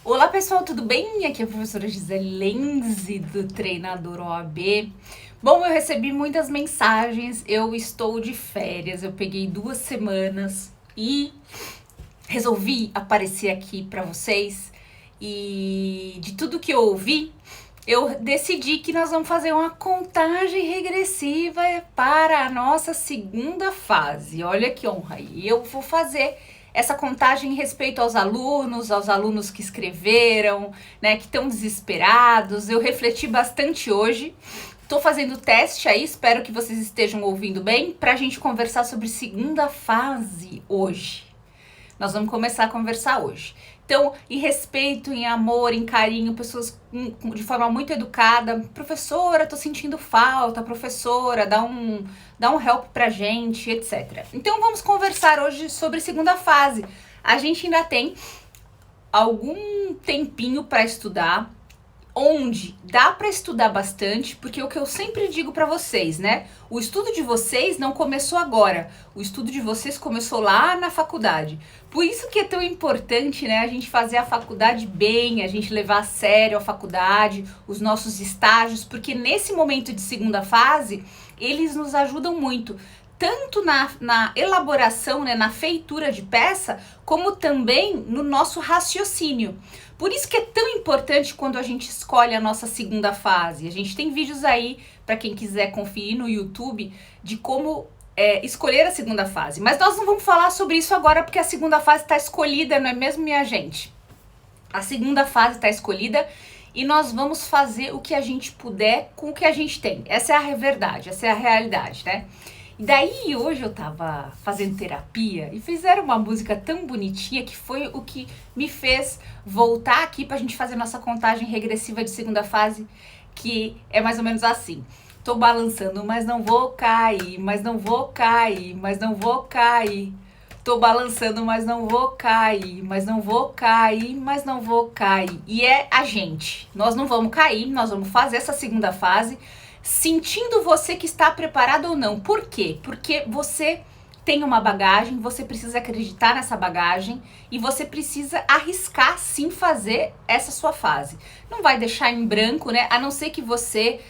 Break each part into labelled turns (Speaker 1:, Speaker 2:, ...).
Speaker 1: Olá pessoal, tudo bem? Aqui é a professora Gisele Lenzi do Treinador OAB. Bom, eu recebi muitas mensagens, eu estou de férias, eu peguei 2 semanas e resolvi aparecer aqui para vocês. E de tudo que eu ouvi, eu decidi que nós vamos fazer uma contagem regressiva para a nossa segunda fase. Olha que honra! E eu vou fazer essa contagem em respeito aos alunos que escreveram, né, que estão desesperados. Eu refleti bastante hoje. Tô fazendo teste aí, espero que vocês estejam ouvindo bem, pra gente conversar sobre segunda fase hoje. Nós vamos começar a conversar hoje. Então, em respeito, em amor, em carinho, pessoas de forma muito educada. Professora, tô sentindo falta, professora, dá um help pra gente, etc. Então, vamos conversar hoje sobre segunda fase. A gente ainda tem algum tempinho para estudar, onde dá para estudar bastante, porque o que eu sempre digo para vocês, né? O estudo de vocês não começou agora, o estudo de vocês começou lá na faculdade. Por isso que é tão importante, né, a gente fazer a faculdade bem, a gente levar a sério a faculdade, os nossos estágios, porque nesse momento de segunda fase, eles nos ajudam muito. Tanto na elaboração, né, na feitura de peça, como também no nosso raciocínio. Por isso que é tão importante quando a gente escolhe a nossa segunda fase. A gente tem vídeos aí, para quem quiser conferir no YouTube, de como escolher a segunda fase. Mas nós não vamos falar sobre isso agora, porque a segunda fase está escolhida, não é mesmo, minha gente? A segunda fase está escolhida e nós vamos fazer o que a gente puder com o que a gente tem. Essa é a verdade, essa é a realidade, né? E daí hoje eu tava fazendo terapia e fizeram uma música tão bonitinha que foi o que me fez voltar aqui pra gente fazer nossa contagem regressiva de segunda fase, que é mais ou menos assim. Tô balançando, mas não vou cair, mas não vou cair, mas não vou cair. Tô balançando, mas não vou cair, mas não vou cair, mas não vou cair. E é a gente. Nós não vamos cair, nós vamos fazer essa segunda fase sentindo você que está preparado ou não. Por quê? Porque você tem uma bagagem, você precisa acreditar nessa bagagem e você precisa arriscar sim fazer essa sua fase. Não vai deixar em branco, né? A não ser que você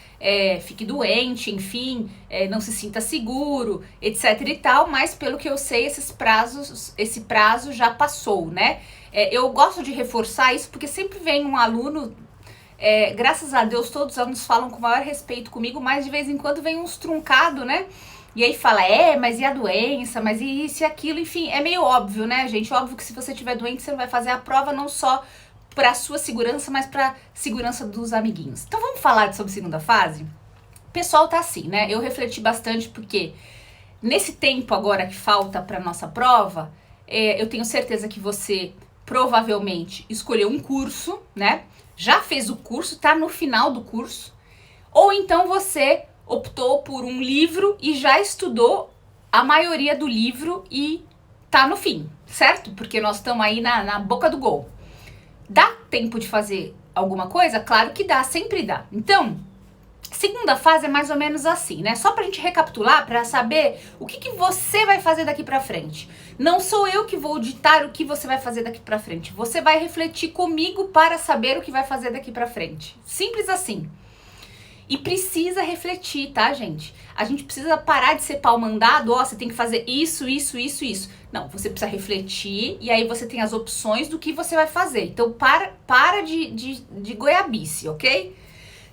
Speaker 1: fique doente, enfim, não se sinta seguro, etc e tal, mas pelo que eu sei, esse prazo já passou, né? Eu gosto de reforçar isso porque sempre vem um aluno. Graças a Deus, todos os alunos falam com o maior respeito comigo, mas de vez em quando vem uns truncados, né? E aí fala, mas e a doença? Mas e isso e aquilo? Enfim, é meio óbvio, né, gente? Óbvio que se você tiver doente, você não vai fazer a prova não só para sua segurança, mas para segurança dos amiguinhos. Então vamos falar sobre segunda fase? O pessoal tá assim, né? Eu refleti bastante porque nesse tempo agora que falta para nossa prova, eu tenho certeza que você provavelmente escolheu um curso, né? Já fez o curso, tá no final do curso, ou então você optou por um livro e já estudou a maioria do livro e tá no fim, certo? Porque nós estamos aí na boca do gol. Dá tempo de fazer alguma coisa? Claro que dá, sempre dá. Então, segunda fase é mais ou menos assim, né? Só pra gente recapitular, pra saber o que você vai fazer daqui pra frente. Não sou eu que vou ditar o que você vai fazer daqui pra frente. Você vai refletir comigo para saber o que vai fazer daqui pra frente. Simples assim. E precisa refletir, tá, gente? A gente precisa parar de ser pau mandado, você tem que fazer isso. Não, você precisa refletir e aí você tem as opções do que você vai fazer. Então, para de goiabice, ok?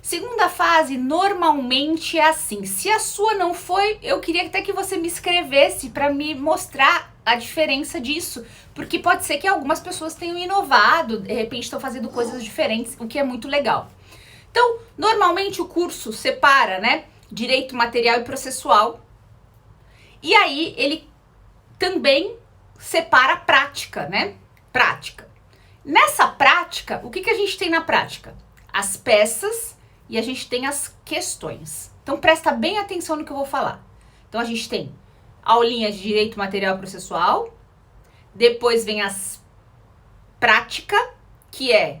Speaker 1: Segunda fase, normalmente é assim. Se a sua não foi, eu queria até que você me escrevesse para me mostrar a diferença disso. Porque pode ser que algumas pessoas tenham inovado, de repente estão fazendo coisas diferentes, o que é muito legal. Então, normalmente o curso separa, né? Direito material e processual. E aí, ele também separa a prática, né? Prática. Nessa prática, o que a gente tem na prática? As peças e a gente tem as questões. Então, presta bem atenção no que eu vou falar. Então, a gente tem aulinha de direito material e processual. Depois vem as prática, que é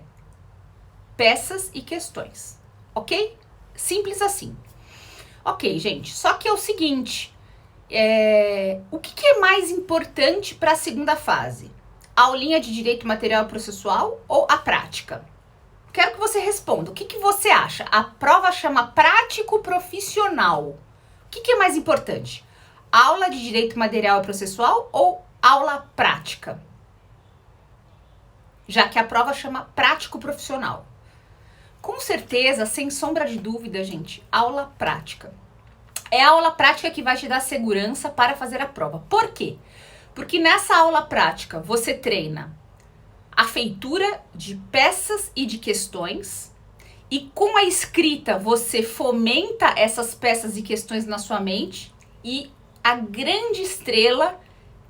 Speaker 1: peças e questões, ok? Simples assim. Ok, gente, só que é o seguinte, o que é mais importante para a segunda fase? A aulinha de direito material e processual ou a prática? Quero que você responda. O que você acha? A prova chama prático profissional. O que é mais importante? Aula de direito material e processual ou aula prática? Já que a prova chama prático profissional. Com certeza, sem sombra de dúvida, gente, aula prática. É a aula prática que vai te dar segurança para fazer a prova. Por quê? Porque nessa aula prática você treina a feitura de peças e de questões, e com a escrita você fomenta essas peças e questões na sua mente, e a grande estrela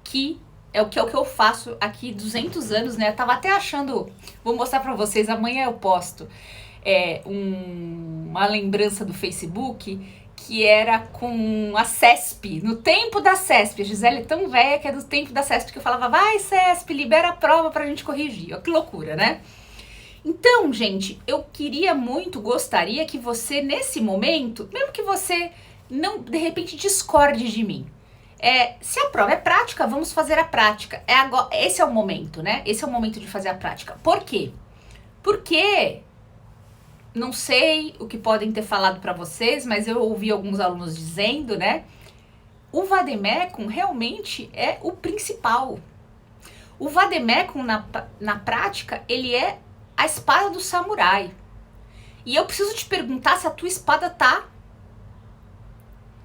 Speaker 1: que é o que eu faço aqui 200 anos, né? Eu tava até achando, vou mostrar pra vocês, amanhã eu posto uma lembrança do Facebook que era com a CESP, no tempo da CESP. A Gisele é tão velha que é do tempo da CESP que eu falava, vai CESP, libera a prova pra gente corrigir. Olha que loucura, né? Então, gente, eu gostaria que você, nesse momento, mesmo que você não, de repente, discorde de mim, se a prova é prática, vamos fazer a prática. Esse é o momento, né? Esse é o momento de fazer a prática. Por quê? Porque não sei o que podem ter falado para vocês, mas eu ouvi alguns alunos dizendo, né? O vademecum realmente é o principal. O vademecum, na prática, ele é a espada do samurai. E eu preciso te perguntar se a tua espada tá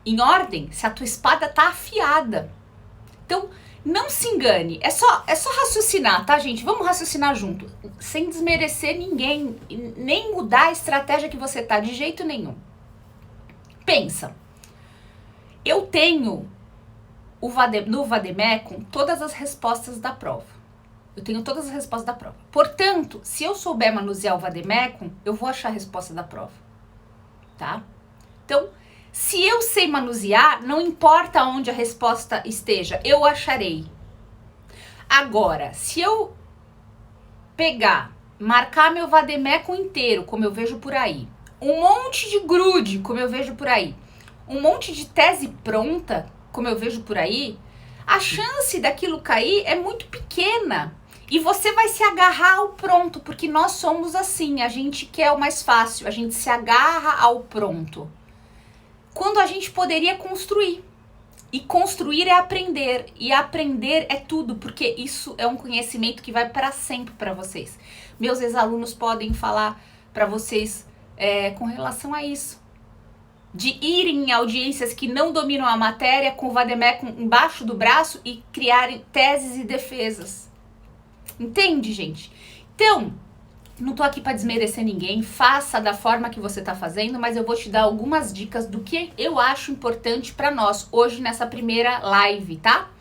Speaker 1: em ordem, se a tua espada tá afiada. Então, não se engane, é só raciocinar, tá, gente? Vamos raciocinar junto, sem desmerecer ninguém, nem mudar a estratégia que você tá, de jeito nenhum. Pensa, eu tenho no vademecum todas as respostas da prova. Eu tenho todas as respostas da prova. Portanto, se eu souber manusear o vademecum, eu vou achar a resposta da prova, tá? Então, se eu sei manusear, não importa onde a resposta esteja, eu acharei. Agora, se eu marcar meu vademecum inteiro, como eu vejo por aí, um monte de grude, como eu vejo por aí, um monte de tese pronta, como eu vejo por aí, a chance daquilo cair é muito pequena. E você vai se agarrar ao pronto, porque nós somos assim, a gente quer o mais fácil, a gente se agarra ao pronto. Quando a gente poderia construir. E construir é aprender. E aprender é tudo, porque isso é um conhecimento que vai para sempre para vocês. Meus ex-alunos podem falar para vocês com relação a isso. De irem em audiências que não dominam a matéria com o vademecum embaixo do braço e criarem teses e defesas. Entende, gente? Então, não tô aqui para desmerecer ninguém, faça da forma que você tá fazendo, mas eu vou te dar algumas dicas do que eu acho importante para nós hoje nessa primeira live, tá?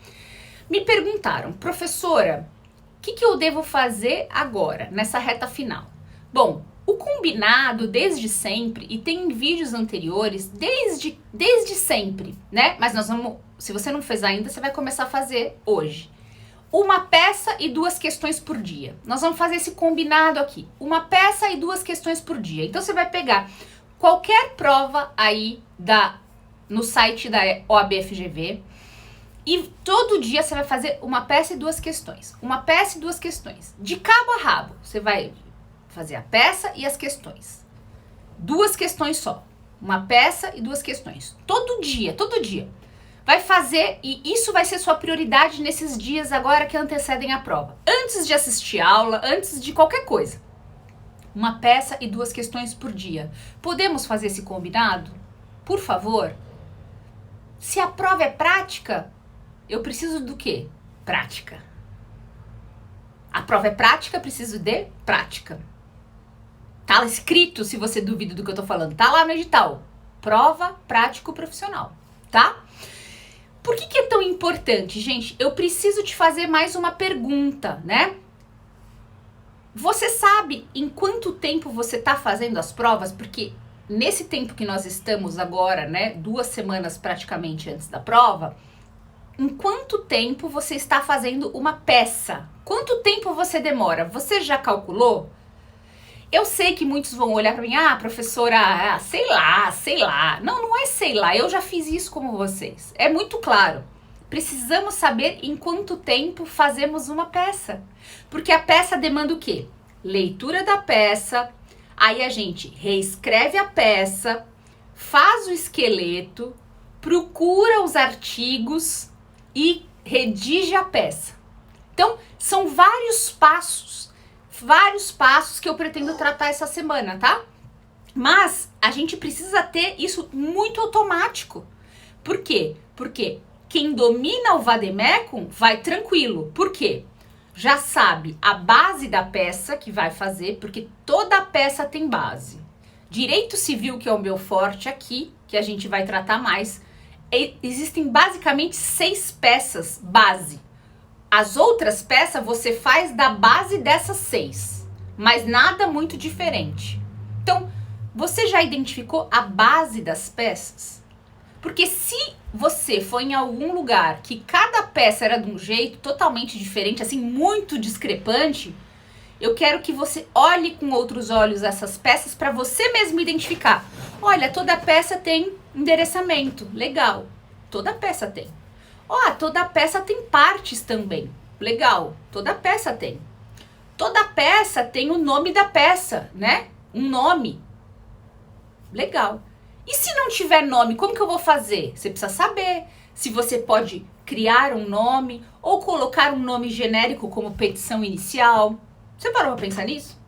Speaker 1: Me perguntaram, professora, o que eu devo fazer agora, nessa reta final? Bom, o combinado desde sempre, e tem vídeos anteriores, desde sempre, né? Mas nós vamos, se você não fez ainda, você vai começar a fazer hoje. Uma peça e 2 questões por dia. Nós vamos fazer esse combinado aqui. Uma peça e 2 questões por dia. Então, você vai pegar qualquer prova aí no site da OAB-FGV e todo dia você vai fazer uma peça e 2 questões. Uma peça e 2 questões. De cabo a rabo, você vai fazer a peça e as questões. 2 questões só. Uma peça e 2 questões. Todo dia, todo dia. Vai fazer, e isso vai ser sua prioridade nesses dias agora que antecedem a prova. Antes de assistir aula, antes de qualquer coisa. Uma peça e 2 questões por dia. Podemos fazer esse combinado? Por favor? Se a prova é prática, eu preciso do quê? Prática. A prova é prática, eu preciso de prática. Tá escrito, se você duvida do que eu tô falando, tá lá no edital. Prova prático profissional, tá? Por que é tão importante, gente? Eu preciso te fazer mais uma pergunta, né? Você sabe em quanto tempo você tá fazendo as provas? Porque nesse tempo que nós estamos agora, né, 2 semanas praticamente antes da prova, em quanto tempo você está fazendo uma peça? Quanto tempo você demora? Você já calculou? Eu sei que muitos vão olhar para mim, professora, sei lá. Não é sei lá, eu já fiz isso como vocês. É muito claro. precisamos saber em quanto tempo fazemos uma peça. Porque a peça demanda o quê? Leitura da peça, aí a gente reescreve a peça, faz o esqueleto, procura os artigos e redige a peça. Então, são vários passos que eu pretendo tratar essa semana, tá? Mas a gente precisa ter isso muito automático. Por quê? Porque quem domina o vademecum vai tranquilo. Por quê? Já sabe a base da peça que vai fazer, porque toda peça tem base. Direito civil, que é o meu forte aqui, que a gente vai tratar mais, existem basicamente 6 peças base. As outras peças você faz da base dessas 6, mas nada muito diferente. Então, você já identificou a base das peças? Porque se você foi em algum lugar que cada peça era de um jeito totalmente diferente, assim, muito discrepante, eu quero que você olhe com outros olhos essas peças para você mesmo identificar. Olha, toda peça tem endereçamento, legal. Toda peça tem. Ó, toda peça tem partes também, legal. Toda peça tem. Toda peça tem o nome da peça, né? Um nome. Legal. E se não tiver nome, como que eu vou fazer? Você precisa saber se você pode criar um nome ou colocar um nome genérico como petição inicial. Você parou para pensar nisso?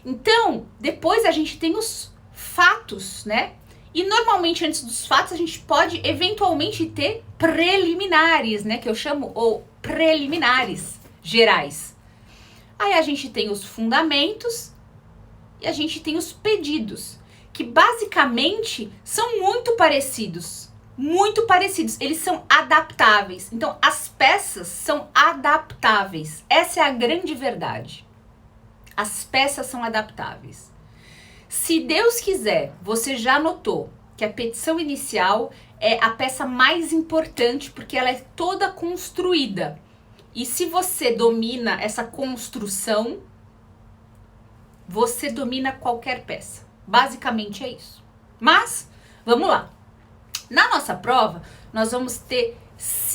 Speaker 1: Então, depois a gente tem os fatos, né? E normalmente antes dos fatos a gente pode eventualmente ter preliminares, né? Que eu chamo ou preliminares gerais. Aí a gente tem os fundamentos e a gente tem os pedidos, que basicamente são muito parecidos. Muito parecidos. Eles são adaptáveis. Então, as peças são adaptáveis. Essa é a grande verdade. As peças são adaptáveis. Se Deus quiser, você já notou que a petição inicial é a peça mais importante porque ela é toda construída. E se você domina essa construção, você domina qualquer peça. Basicamente é isso. Mas, vamos lá. Na nossa prova, nós vamos ter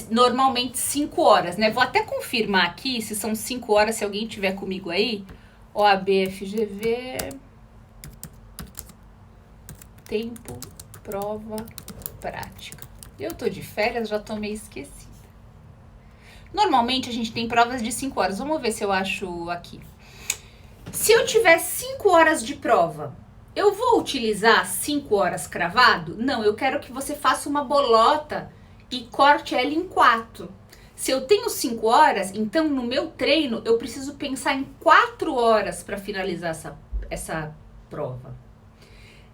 Speaker 1: normalmente 5 horas, né? Vou até confirmar aqui se são 5 horas, se alguém tiver comigo aí. OAB, FGV, tempo, prova, prática. Eu tô de férias, já tô meio esquecida. Normalmente a gente tem provas de 5 horas. Vamos ver se eu acho aqui. Se eu tiver 5 horas de prova, eu vou utilizar 5 horas cravado? Não, eu quero que você faça uma bolota e corte ela em 4. Se eu tenho 5 horas, então no meu treino eu preciso pensar em 4 horas para finalizar essa prova.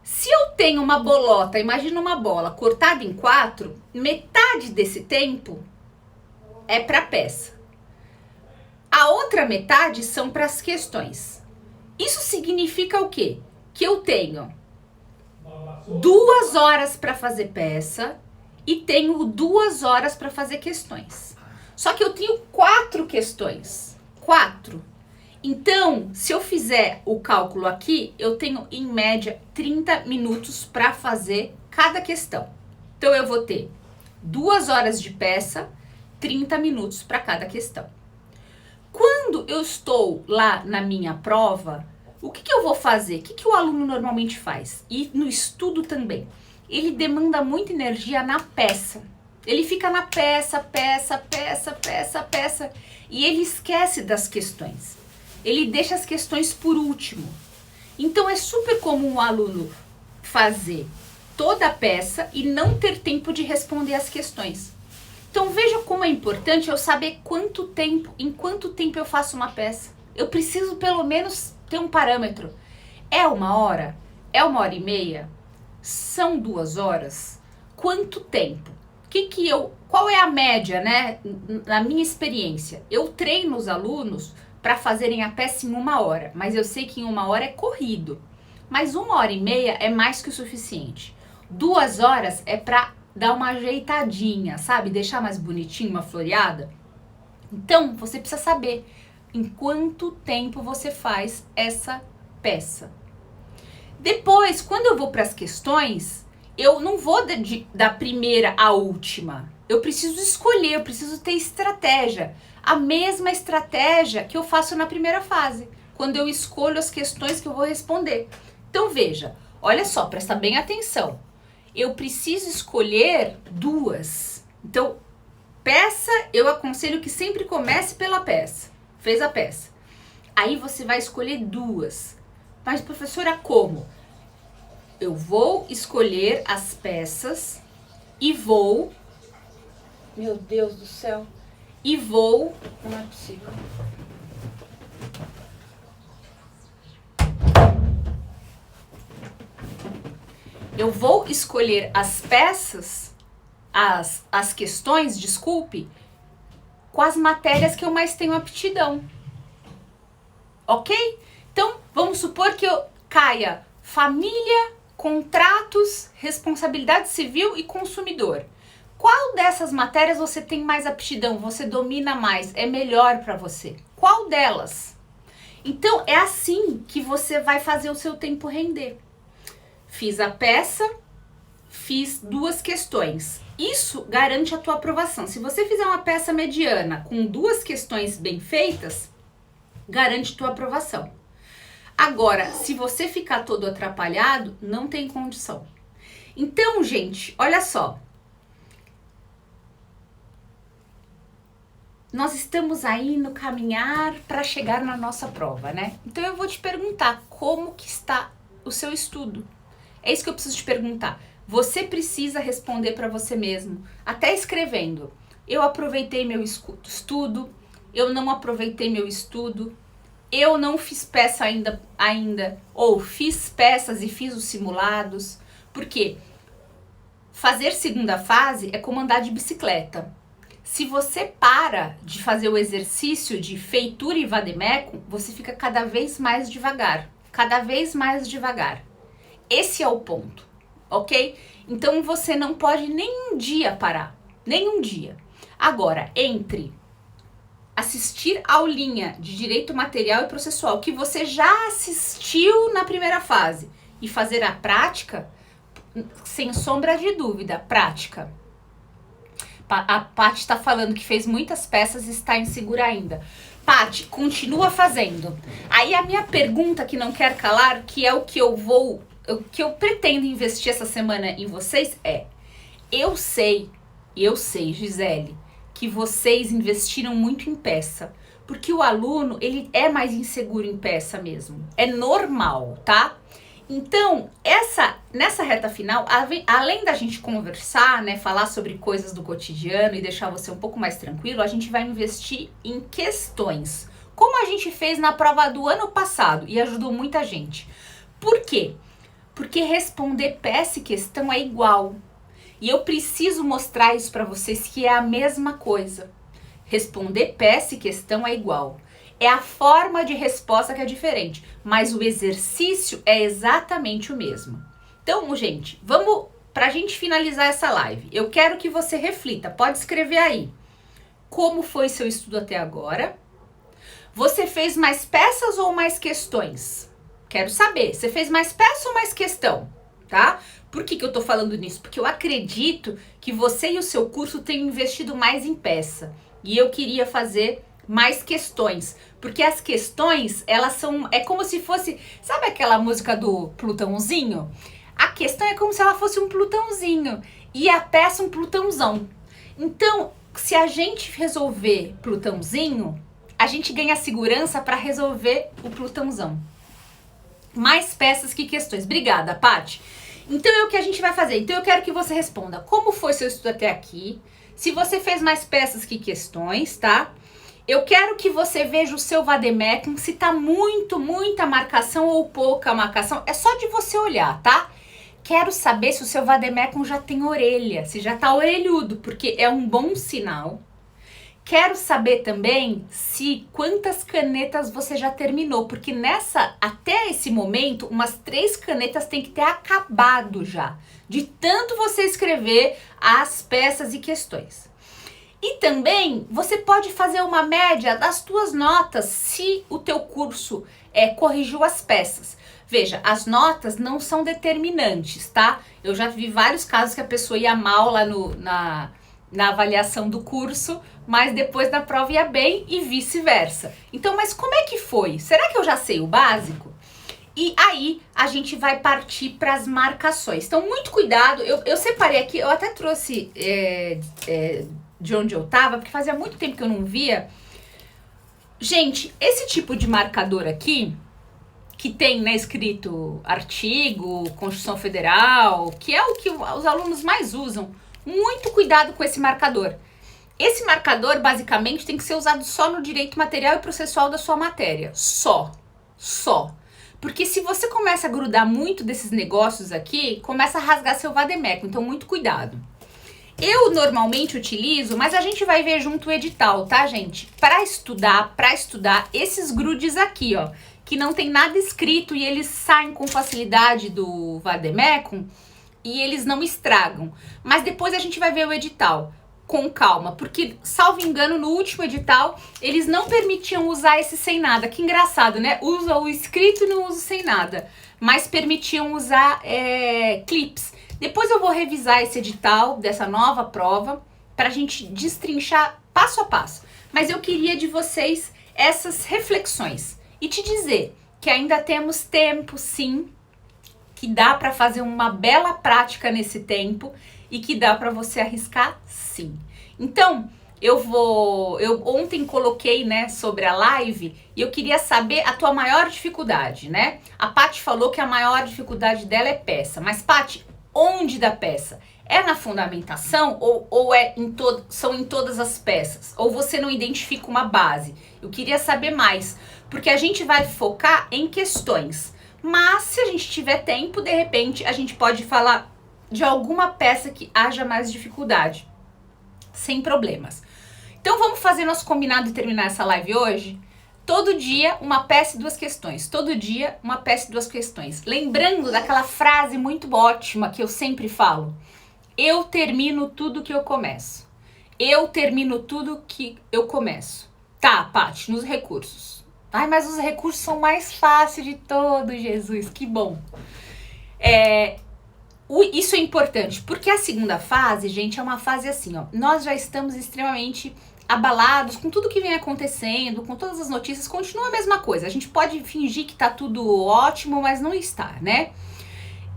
Speaker 1: Se eu tenho uma bolota, imagina uma bola cortada em 4, metade desse tempo é para a peça. A outra metade são para as questões. Isso significa o quê? Que eu tenho 2 horas para fazer peça e tenho 2 horas para fazer questões. Só que eu tenho 4 questões. 4. Então, se eu fizer o cálculo aqui, eu tenho em média 30 minutos para fazer cada questão. Então, eu vou ter 2 horas de peça, 30 minutos para cada questão. Quando eu estou lá na minha prova, o que eu vou fazer? O que o aluno normalmente faz? E no estudo também. Ele demanda muita energia na peça. Ele fica na peça, e ele esquece das questões. Ele deixa as questões por último. Então é super comum o aluno fazer toda a peça e não ter tempo de responder as questões. Então veja como é importante eu saber em quanto tempo eu faço uma peça. Eu preciso pelo menos ter um parâmetro. É 1 hora? É 1h30? São 2 horas? Quanto tempo? Qual é a média, né? Na minha experiência, eu treino os alunos para fazerem a peça em 1 hora, mas eu sei que em 1 hora é corrido. Mas 1h30 é mais que o suficiente. 2 horas é para dar uma ajeitadinha, sabe? Deixar mais bonitinho, uma floreada. Então, você precisa saber em quanto tempo você faz essa peça. Depois, quando eu vou para as questões, eu não vou da primeira à última. Eu preciso escolher, eu preciso ter estratégia. A mesma estratégia que eu faço na primeira fase, quando eu escolho as questões que eu vou responder. Então veja, olha só, presta bem atenção. Eu preciso escolher duas. Então, peça, eu aconselho que sempre comece pela peça. Fez a peça. Aí você vai escolher duas. Mas, professora, como? Eu vou escolher as peças e vou... Meu Deus do céu. E vou... Não é possível. Eu vou escolher as peças, as questões, desculpe, com as matérias que eu mais tenho aptidão. Ok? Então, vamos supor que eu caia família, contratos, responsabilidade civil e consumidor. Qual dessas matérias você tem mais aptidão? Você domina mais? É melhor para você? Qual delas? Então, é assim que você vai fazer o seu tempo render. Fiz a peça, fiz duas questões. Isso garante a tua aprovação. Se você fizer uma peça mediana com duas questões bem feitas, garante tua aprovação. Agora, se você ficar todo atrapalhado, não tem condição. Então, gente, olha só. Nós estamos aí no caminhar para chegar na nossa prova, né? Então eu vou te perguntar como que está o seu estudo. É isso que eu preciso te perguntar. Você precisa responder para você mesmo, até escrevendo. Eu aproveitei meu estudo, eu não aproveitei meu estudo, eu não fiz peça ainda, ou fiz peças e fiz os simulados. Por quê? Fazer segunda fase é como andar de bicicleta. Se você para de fazer o exercício de feitura e vademecum, você fica cada vez mais devagar, cada vez mais devagar. Esse é o ponto, ok? Então você não pode nem um dia parar, nem um dia. Agora, entre assistir aulinha de direito material e processual, que você já assistiu na primeira fase, e fazer a prática, sem sombra de dúvida, prática. A Paty está falando que fez muitas peças e está insegura ainda. Paty, continua fazendo. Aí a minha pergunta que não quer calar, que é o que eu pretendo investir essa semana em vocês é: eu sei, Gisele, que vocês investiram muito em peça, porque o aluno, ele é mais inseguro em peça mesmo. É normal, tá? Então, nessa reta final, além da gente conversar, né, falar sobre coisas do cotidiano e deixar você um pouco mais tranquilo, a gente vai investir em questões, como a gente fez na prova do ano passado e ajudou muita gente. Por quê? Porque responder peça e questão é igual. E eu preciso mostrar isso para vocês que é a mesma coisa. Responder peça e questão é igual. É a forma de resposta que é diferente, mas o exercício é exatamente o mesmo. Então, gente, vamos, pra gente finalizar essa live, eu quero que você reflita, pode escrever aí. Como foi seu estudo até agora? Você fez mais peças ou mais questões? Quero saber, você fez mais peça ou mais questão, tá? Por que eu tô falando nisso? Porque eu acredito que você e o seu curso têm investido mais em peça. E eu queria fazer mais questões, porque as questões, elas são, é como se fosse, sabe aquela música do Plutãozinho? A questão é como se ela fosse um Plutãozinho e a peça um Plutãozão. Então, se a gente resolver Plutãozinho, a gente ganha segurança para resolver o Plutãozão. Mais peças que questões. Obrigada, Paty. Então é o que a gente vai fazer. Então eu quero que você responda como foi seu estudo até aqui, se você fez mais peças que questões, tá? Eu quero que você veja o seu vademecum, se tá muita marcação ou pouca marcação. É só de você olhar, tá? Quero saber se o seu vademecum já tem orelha, se já tá orelhudo, porque é um bom sinal. Quero saber também se quantas canetas você já terminou, porque até esse momento, umas 3 canetas tem que ter acabado já, de tanto você escrever as peças e questões. E também você pode fazer uma média das tuas notas se o teu curso corrigiu as peças. Veja, as notas não são determinantes, tá? Eu já vi vários casos que a pessoa ia mal lá na avaliação do curso, mas depois na prova ia bem e vice-versa. Então, mas como é que foi? Será que eu já sei o básico? E aí a gente vai partir para as marcações. Então, muito cuidado. Eu separei aqui, eu até trouxe de onde eu tava, porque fazia muito tempo que eu não via. Gente, esse tipo de marcador aqui, que tem, né, escrito artigo, Constituição Federal, que é o que os alunos mais usam, muito cuidado com esse marcador. Esse marcador, basicamente, tem que ser usado só no direito material e processual da sua matéria. Só. Porque se você começa a grudar muito desses negócios aqui, começa a rasgar seu vademécum. Então, muito cuidado. Eu normalmente utilizo, mas a gente vai ver junto o edital, tá, gente? Para estudar esses grudes aqui, ó, que não tem nada escrito e eles saem com facilidade do vademécum e eles não estragam. Mas depois a gente vai ver o edital com calma, porque, salvo engano, no último edital, eles não permitiam usar esse sem nada. Que engraçado, né? Usa o escrito e não usa o sem nada. Mas permitiam usar clips. Depois eu vou revisar esse edital dessa nova prova pra gente destrinchar passo a passo. Mas eu queria de vocês essas reflexões. E te dizer que ainda temos tempo, sim, que dá pra fazer uma bela prática nesse tempo e que dá para você arriscar, sim. Então, eu ontem coloquei, né, sobre a live e eu queria saber a tua maior dificuldade, né? A Paty falou que a maior dificuldade dela é peça, mas Paty, onde da peça? É na fundamentação ou são em todas as peças? Ou você não identifica uma base? Eu queria saber mais, porque a gente vai focar em questões. Mas se a gente tiver tempo, de repente, a gente pode falar de alguma peça que haja mais dificuldade, sem problemas. Então vamos fazer nosso combinado e terminar essa live hoje? Todo dia uma peça e duas questões, todo dia uma peça e duas questões. Lembrando daquela frase muito ótima que eu sempre falo: eu termino tudo que eu começo. Eu termino tudo que eu começo. Tá, Paty, nos recursos. Ai, mas os recursos são mais fáceis de todos, Jesus, que bom. Isso é importante, porque a segunda fase, gente, é uma fase assim, ó. Nós já estamos extremamente abalados com tudo que vem acontecendo, com todas as notícias, continua a mesma coisa. A gente pode fingir que tá tudo ótimo, mas não está, né?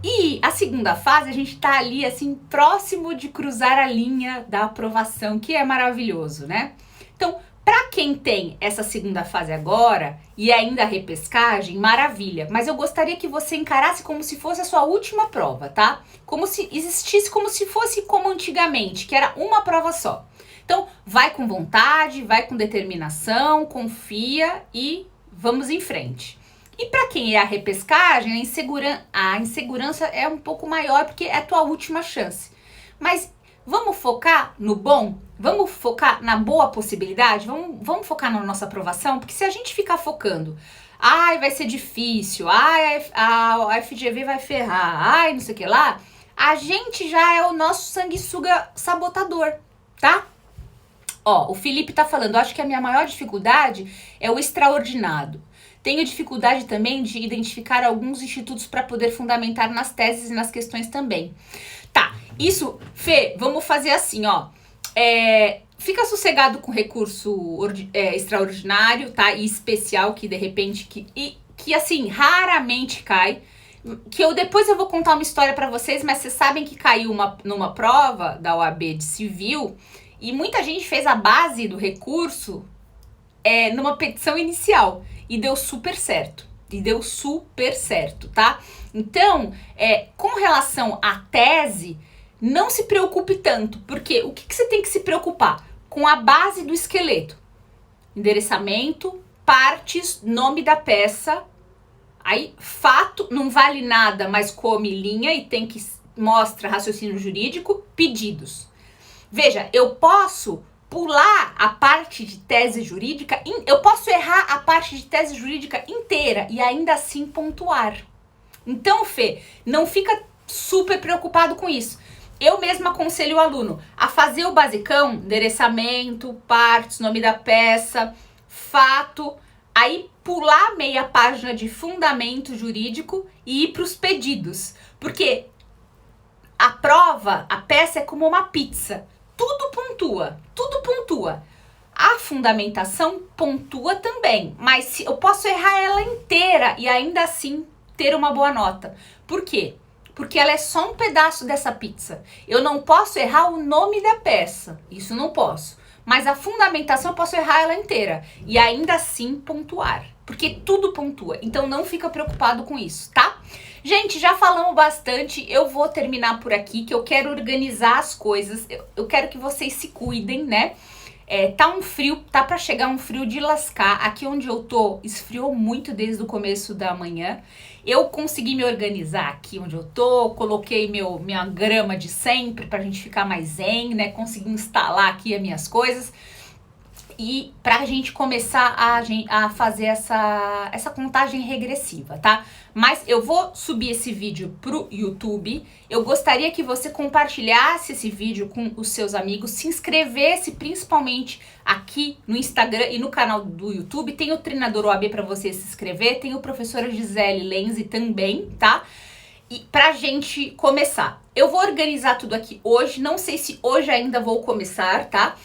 Speaker 1: E a segunda fase, a gente tá ali, assim, próximo de cruzar a linha da aprovação, que é maravilhoso, né? Então, para quem tem essa segunda fase agora e ainda a repescagem, maravilha. Mas eu gostaria que você encarasse como se fosse a sua última prova, tá? Como se existisse, como se fosse como antigamente, que era uma prova só. Então, vai com vontade, vai com determinação, confia e vamos em frente. E para quem é a repescagem, a insegurança é um pouco maior porque é a tua última chance. Mas vamos focar no bom? Vamos focar na boa possibilidade? Vamos focar na nossa aprovação? Porque se a gente ficar focando, ai, vai ser difícil, ai, a FGV vai ferrar, ai, não sei o que lá, a gente já é o nosso sanguessuga sabotador, tá? Ó, o Felipe tá falando, acho que a minha maior dificuldade é o extraordinado. Tenho dificuldade também de identificar alguns institutos para poder fundamentar nas teses e nas questões também. Tá, isso, Fê, vamos fazer assim, ó. Fica sossegado com recurso extraordinário, tá? E especial, que de repente, que assim, raramente cai. Que depois eu vou contar uma história pra vocês, mas vocês sabem que caiu numa prova da OAB de civil e muita gente fez a base do recurso numa petição inicial e deu super certo. Tá? Então, com relação à tese, não se preocupe tanto, porque o que você tem que se preocupar? Com a base do esqueleto. Endereçamento, partes, nome da peça. Aí, fato, não vale nada, mas come linha e tem que mostra raciocínio jurídico, pedidos. Veja, eu posso pular a parte de tese jurídica, eu posso errar a parte de tese jurídica inteira e ainda assim pontuar. Então, Fê, não fica super preocupado com isso. Eu mesma aconselho o aluno a fazer o basicão, endereçamento, partes, nome da peça, fato, aí pular meia página de fundamento jurídico e ir para os pedidos. Porque a prova, a peça é como uma pizza. tudo pontua, tudo pontua. A fundamentação pontua também, mas eu posso errar ela inteira e ainda assim ter uma boa nota. Por quê? Porque ela é só um pedaço dessa pizza. Eu não posso errar o nome da peça, isso não posso. Mas a fundamentação eu posso errar ela inteira e ainda assim pontuar, porque tudo pontua. Então não fica preocupado com isso, tá? Gente, já falamos bastante, eu vou terminar por aqui, que eu quero organizar as coisas, eu quero que vocês se cuidem, né? Tá um frio, tá pra chegar um frio de lascar. Aqui onde eu tô, esfriou muito desde o começo da manhã. Eu consegui me organizar aqui onde eu tô, coloquei minha grama de sempre pra gente ficar mais zen, né? Consegui instalar aqui as minhas coisas. E pra gente começar a fazer essa contagem regressiva, tá? Mas eu vou subir esse vídeo pro YouTube. Eu gostaria que você compartilhasse esse vídeo com os seus amigos, se inscrevesse principalmente aqui no Instagram e no canal do YouTube. Tem o Treinador OAB para você se inscrever, tem o professora Gisele Lenzi também, tá? E pra gente começar, eu vou organizar tudo aqui hoje, não sei se hoje ainda vou começar, tá?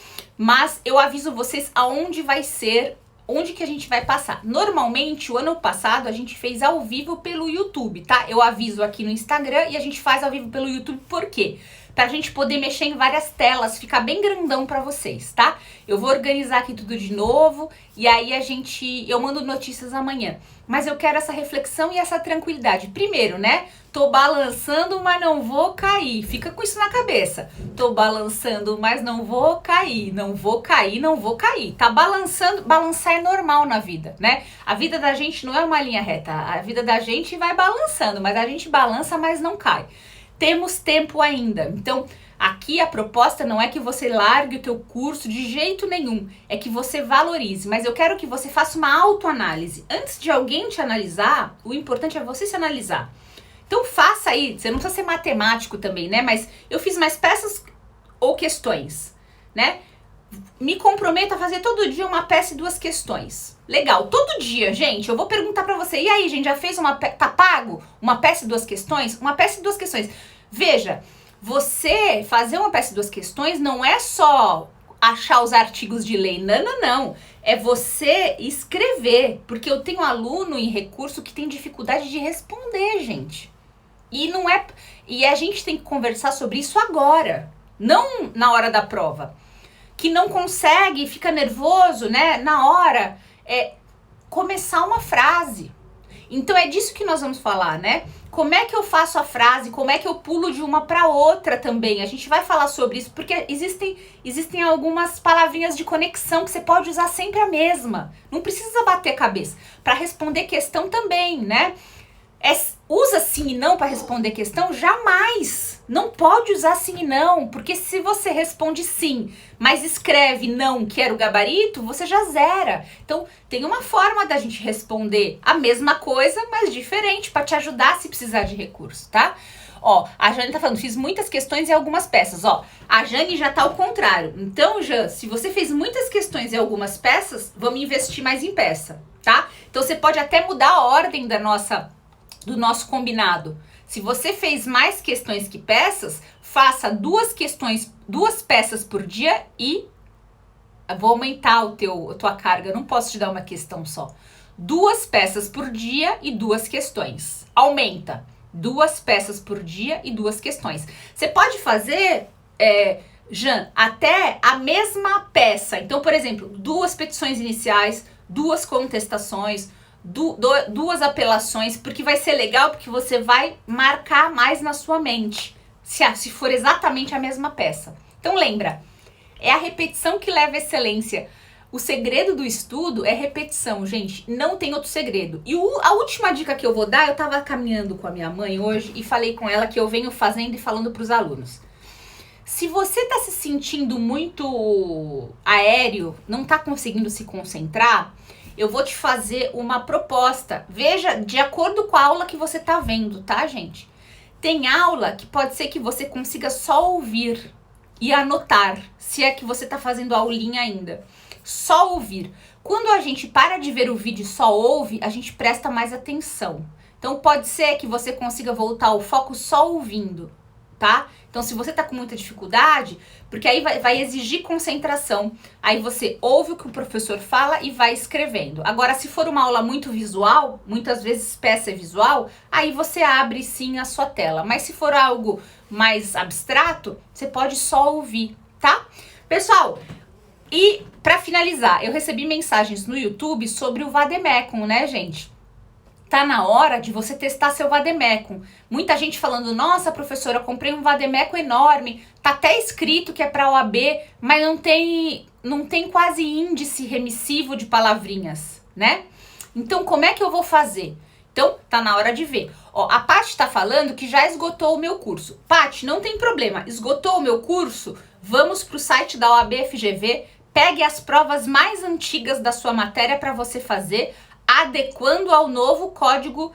Speaker 1: Mas eu aviso vocês aonde vai ser, onde que a gente vai passar. Normalmente, o ano passado, a gente fez ao vivo pelo YouTube, tá? Eu aviso aqui no Instagram e a gente faz ao vivo pelo YouTube, por quê? Pra gente poder mexer em várias telas, ficar bem grandão pra vocês, tá? Eu vou organizar aqui tudo de novo e aí eu mando notícias amanhã. Mas eu quero essa reflexão e essa tranquilidade. Primeiro, né? Tô balançando, mas não vou cair. Fica com isso na cabeça. Tô balançando, mas não vou cair. Não vou cair, não vou cair. Tá balançando, balançar é normal na vida, né? A vida da gente não é uma linha reta. A vida da gente vai balançando, mas a gente balança, mas não cai. Temos tempo ainda. Então, aqui a proposta não é que você largue o teu curso de jeito nenhum, é que você valorize, mas eu quero que você faça uma autoanálise. Antes de alguém te analisar, o importante é você se analisar. Então faça aí, você não precisa ser matemático também, né? Mas eu fiz mais peças ou questões, né? Me comprometo a fazer todo dia uma peça e 2 questões. Legal, todo dia, gente, eu vou perguntar pra você, e aí, gente, já fez tá pago? Uma peça e 2 questões? Uma peça e 2 questões. Veja, você fazer uma peça e 2 questões não é só achar os artigos de lei, não. É você escrever, porque eu tenho aluno em recurso que tem dificuldade de responder, gente. E a gente tem que conversar sobre isso agora, não na hora da prova. Que não consegue, fica nervoso, né? Na hora, começar uma frase. Então é disso que nós vamos falar, né? Como é que eu faço a frase? Como é que eu pulo de uma para outra também? A gente vai falar sobre isso, porque existem algumas palavrinhas de conexão que você pode usar sempre a mesma. Não precisa bater a cabeça. Para responder questão também, né? Usa sim e não para responder questão? Jamais! Não pode usar sim e não, porque se você responde sim, mas escreve não, quero gabarito, você já zera. Então, tem uma forma da gente responder a mesma coisa, mas diferente, para te ajudar se precisar de recurso, tá? Ó, a Jane tá falando, fiz muitas questões e algumas peças. Ó, a Jane já tá ao contrário. Então, Jan, se você fez muitas questões e algumas peças, vamos investir mais em peça, tá? Então, você pode até mudar a ordem do nosso combinado. Se você fez mais questões que peças, faça 2 peças por dia e vou aumentar a tua carga, não posso te dar uma questão só. 2 peças por dia e 2 questões. Aumenta. 2 peças por dia e 2 questões. Você pode fazer, Jan, até a mesma peça. Então, por exemplo, 2 petições iniciais, 2 contestações, 2 apelações, porque vai ser legal, porque você vai marcar mais na sua mente, se for exatamente a mesma peça. Então lembra, é a repetição que leva à excelência. O segredo do estudo é repetição, gente, não tem outro segredo. E a última dica que eu vou dar, eu tava caminhando com a minha mãe hoje e falei com ela que eu venho fazendo e falando pros alunos. Se você tá se sentindo muito aéreo, não tá conseguindo se concentrar, eu vou te fazer uma proposta. Veja, de acordo com a aula que você tá vendo, tá, gente? Tem aula que pode ser que você consiga só ouvir e anotar, se é que você tá fazendo aulinha ainda. Só ouvir. Quando a gente para de ver o vídeo e só ouve, a gente presta mais atenção. Então pode ser que você consiga voltar ao foco só ouvindo, tá? Então, se você tá com muita dificuldade, porque aí vai exigir concentração, aí você ouve o que o professor fala e vai escrevendo. Agora, se for uma aula muito visual, muitas vezes peça é visual, aí você abre sim a sua tela. Mas se for algo mais abstrato, você pode só ouvir, tá? Pessoal, e para finalizar, eu recebi mensagens no YouTube sobre o Vademecum, né, gente? Tá na hora de você testar seu Vademecum. Muita gente falando, nossa, professora, eu comprei um Vademecum enorme, tá até escrito que é para OAB, mas não tem quase índice remissivo de palavrinhas, né? Então, como é que eu vou fazer? Então, tá na hora de ver. Ó, a Paty tá falando que já esgotou o meu curso. Paty, não tem problema, esgotou o meu curso? Vamos pro site da OAB FGV, pegue as provas mais antigas da sua matéria para você fazer, adequando ao novo código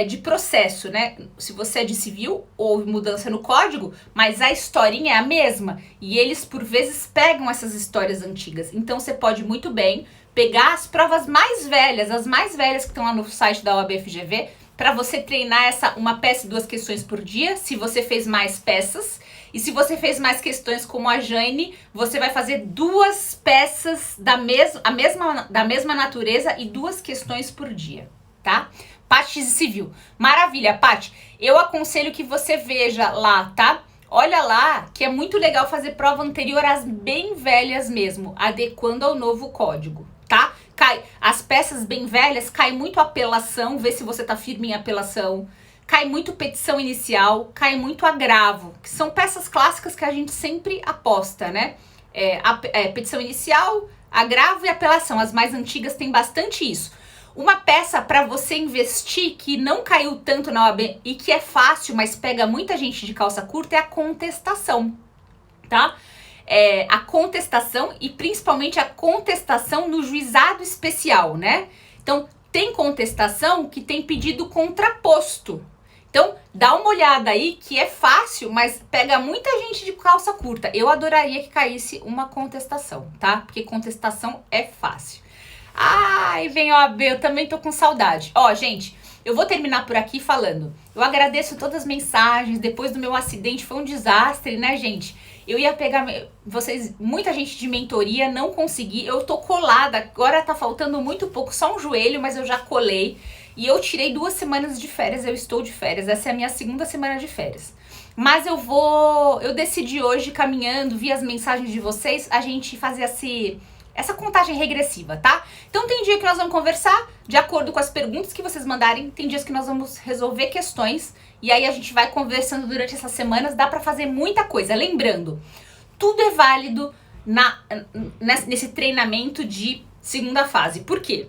Speaker 1: de processo, né? Se você é de civil, houve mudança no código, mas a historinha é a mesma. E eles, por vezes, pegam essas histórias antigas. Então, você pode muito bem pegar as provas mais velhas, as mais velhas que estão lá no site da OAB FGV, para você treinar uma peça e 2 questões por dia, se você fez mais peças. E se você fez mais questões como a Jane, você vai fazer 2 peças da mesma natureza e 2 questões por dia, tá? Paty de Civil. Maravilha, Paty. Eu aconselho que você veja lá, tá? Olha lá, que é muito legal fazer prova anterior às bem velhas mesmo, adequando ao novo código, tá? As peças bem velhas, cai muito apelação, vê se você tá firme em apelação. Cai muito petição inicial, cai muito agravo, que são peças clássicas que a gente sempre aposta, né? Petição inicial, agravo e apelação. As mais antigas têm bastante isso. Uma peça para você investir que não caiu tanto na OAB e que é fácil, mas pega muita gente de calça curta é a contestação, tá? A contestação e principalmente a contestação no juizado especial, né? Então, tem contestação que tem pedido contraposto. Então, dá uma olhada aí que é fácil, mas pega muita gente de calça curta. Eu adoraria que caísse uma contestação, tá? Porque contestação é fácil. Ai, vem OAB, eu também tô com saudade. Ó, gente, eu vou terminar por aqui falando. Eu agradeço todas as mensagens. Depois do meu acidente, foi um desastre, né, gente? Eu ia pegar vocês, muita gente de mentoria, não consegui. Eu tô colada, agora tá faltando muito pouco, só um joelho, mas eu já colei. E eu tirei 2 semanas de férias, eu estou de férias. Essa é a minha 2ª semana de férias. Mas eu decidi hoje, caminhando, vi as mensagens de vocês, a gente fazer essa contagem regressiva, tá? Então tem dia que nós vamos conversar de acordo com as perguntas que vocês mandarem, tem dias que nós vamos resolver questões e aí a gente vai conversando durante essas semanas, dá pra fazer muita coisa. Lembrando, tudo é válido nesse treinamento de 2ª fase. Por quê?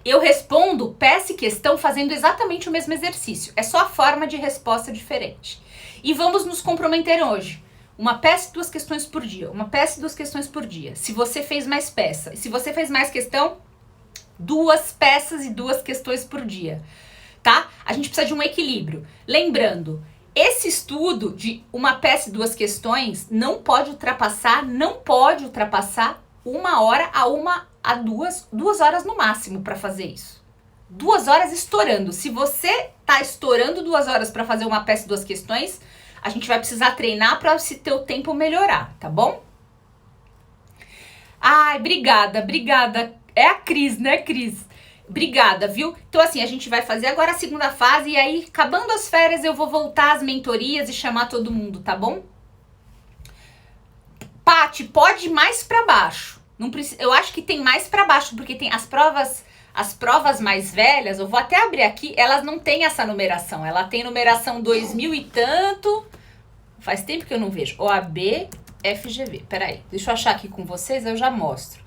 Speaker 1: Eu respondo peça e questão fazendo exatamente o mesmo exercício, é só a forma de resposta diferente. E vamos nos comprometer hoje. Uma peça e 2 questões por dia. Uma peça e 2 questões por dia. Se você fez mais peça. E se você fez mais questão, 2 peças e 2 questões por dia. Tá? A gente precisa de um equilíbrio. Lembrando, esse estudo de uma peça e 2 questões não pode ultrapassar 1 hora a 2 horas no máximo para fazer isso. 2 horas estourando. Se você tá estourando 2 horas para fazer uma peça e 2 questões, a gente vai precisar treinar para esse teu tempo melhorar, tá bom? Ai, obrigada. É a Cris, né, Cris? Obrigada, viu? Então, assim, a gente vai fazer agora a 2ª fase e aí, acabando as férias, eu vou voltar às mentorias e chamar todo mundo, tá bom? Paty, pode ir mais para baixo. Não precisa, eu acho que tem mais para baixo, porque tem as provas mais velhas, eu vou até abrir aqui, elas não têm essa numeração. Ela tem numeração 2000 e tanto. Faz tempo que eu não vejo. OAB FGV. Peraí, deixa eu achar aqui com vocês, eu já mostro.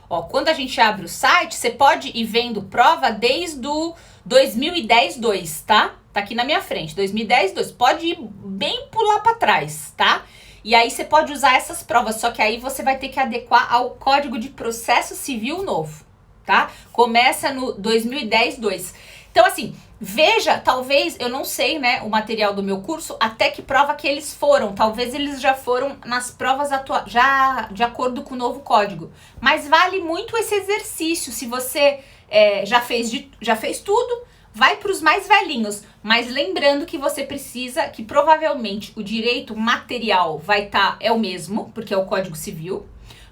Speaker 1: Ó, quando a gente abre o site, você pode ir vendo prova desde o 2010-2, tá? Tá aqui na minha frente, 2010-2. Pode ir bem pular para trás, tá? E aí você pode usar essas provas, só que aí você vai ter que adequar ao Código de Processo Civil novo, tá? Começa no 2010-2. Então, assim, veja, talvez, eu não sei, né, o material do meu curso, até que prova que eles foram. Talvez eles já foram nas provas já de acordo com o novo código. Mas vale muito esse exercício. Se você já fez tudo, vai para os mais velhinhos, mas lembrando que você precisa, que provavelmente o direito material é o mesmo, porque é o Código Civil,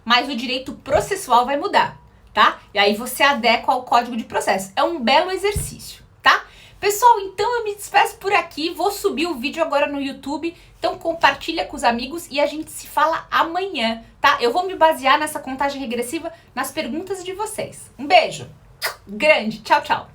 Speaker 1: mas o direito processual vai mudar, tá? E aí você adequa ao Código de Processo. É um belo exercício, tá? Pessoal, então eu me despeço por aqui, vou subir o vídeo agora no YouTube, então compartilha com os amigos e a gente se fala amanhã, tá? Eu vou me basear nessa contagem regressiva nas perguntas de vocês. Um beijo grande, tchau, tchau!